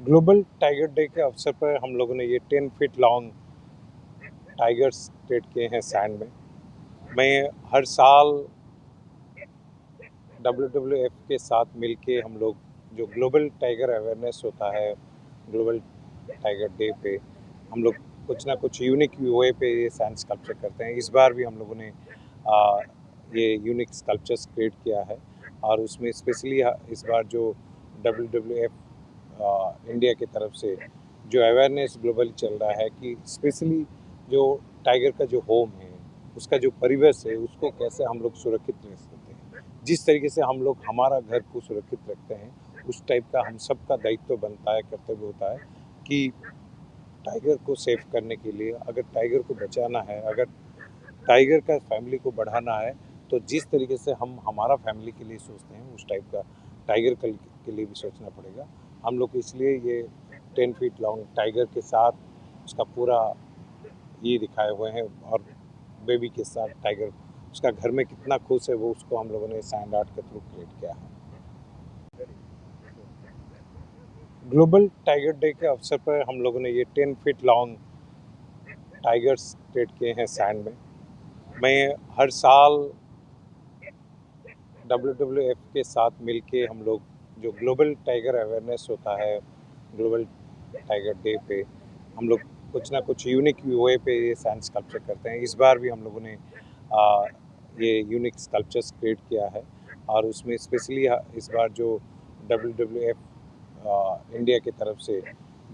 Global tiger day के अवसर पर हम लोगों ने ये 10 फीट लॉन्ग टाइगर्स क्रिएट किए हैं सैंड में। मैं हर साल WWF के साथ मिलके हम लोग जो ग्लोबल टाइगर अवेयरनेस होता है, ग्लोबल टाइगर डे पे हम लोग कुछ ना कुछ यूनिक वे पे ये सैंड स्कल्पचर करते हैं। इस बार भी हम लोगों ने ये यूनिक स्कल्पचर्स क्रिएट किया है और उसमें स्पेशली इस बार जो WWF इंडिया की तरफ से जो अवेयरनेस ग्लोबली चल रहा है कि स्पेशली जो टाइगर का जो होम है, उसका जो परिवेश है, उसको कैसे हम लोग सुरक्षित रख सकते हैं। जिस तरीके से हम लोग हमारा घर को सुरक्षित रखते हैं, उस टाइप का हम सबका दायित्व बनता है, कर्तव्य होता है कि टाइगर को सेव करने के लिए, अगर टाइगर को बचाना है, अगर टाइगर का फैमिली को बढ़ाना है, तो जिस तरीके से हम हमारा फैमिली के लिए सोचते हैं, उस टाइप का टाइगर के लिए भी सोचना पड़ेगा। हम लोग इसलिए ये 10 फीट लॉन्ग टाइगर के साथ उसका पूरा ये दिखाए हुए हैं और बेबी के साथ टाइगर उसका घर में कितना खुश है, वो उसको हम लोगों ने सैंड आर्ट के थ्रू क्रिएट किया है। ग्लोबल टाइगर डे के अवसर पर हम लोगों ने ये 10 फीट लॉन्ग टाइगर्स क्रिएट किए हैं सैंड में। मैं हर साल WWF के साथ मिलके हम लोग जो ग्लोबल टाइगर अवेयरनेस होता है, ग्लोबल टाइगर डे पे हम लोग कुछ ना कुछ यूनिक वे पे ये सैंड स्कल्पचर करते हैं। इस बार भी हम लोगों ने ये यूनिक स्कल्पचर्स क्रिएट किया है और उसमें स्पेशली इस बार जो WWF इंडिया की तरफ से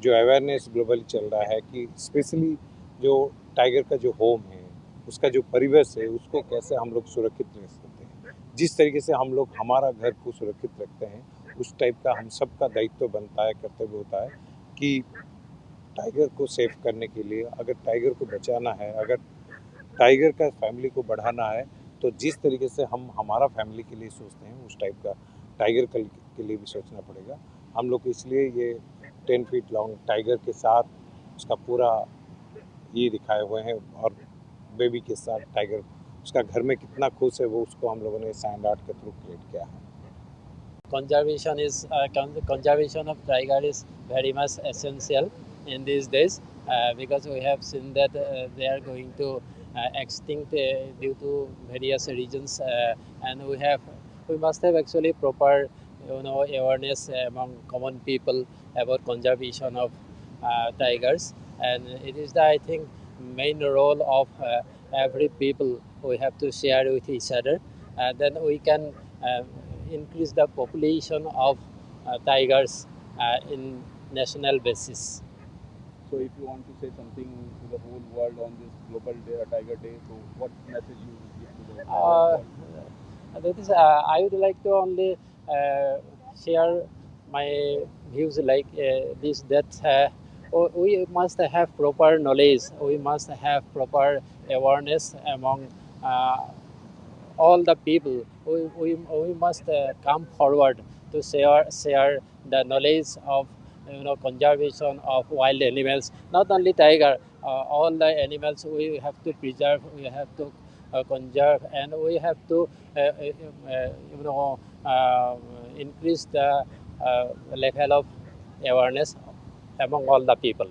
जो अवेयरनेस ग्लोबली चल रहा है कि स्पेशली जो टाइगर का जो होम है, उसका जो परिवेश है, उसको कैसे हम लोग सुरक्षित रख सकते हैं। जिस तरीके से हम लोग हमारा घर को सुरक्षित रखते हैं, उस टाइप का हम सबका दायित्व बनता है, कर्तव्य होता है कि टाइगर को सेव करने के लिए, अगर टाइगर को बचाना है, अगर टाइगर का फैमिली को बढ़ाना है, तो जिस तरीके से हम हमारा फैमिली के लिए सोचते हैं, उस टाइप का टाइगर के लिए भी सोचना पड़ेगा। हम लोग इसलिए ये 10 फीट लॉन्ग टाइगर के साथ उसका पूरा ये दिखाए हुए हैं और बेबी के साथ टाइगर उसका घर में कितना खुश है, वो उसको हम लोगों ने सैंड आर्ट के थ्रू क्रिएट किया है। Conservation of tiger is very much essential in these days because we have seen that they are going to extinct due to various reasons, and we must have actually proper awareness among common people about conservation of tigers, and it is the, I think, main role of every people. We have to share with each other, and then we can increase the population of tigers in national basis. So, if you want to say something to the whole world on this Global Tiger Day, so what message you would give to the whole world? That is, I would like to only share my views like this, that we must have proper knowledge, we must have proper awareness among all the people. We must come forward to share the knowledge of conservation of wild animals. Not only tiger, all the animals we have to preserve. We have to conserve, and we have to increase the level of awareness among all the people.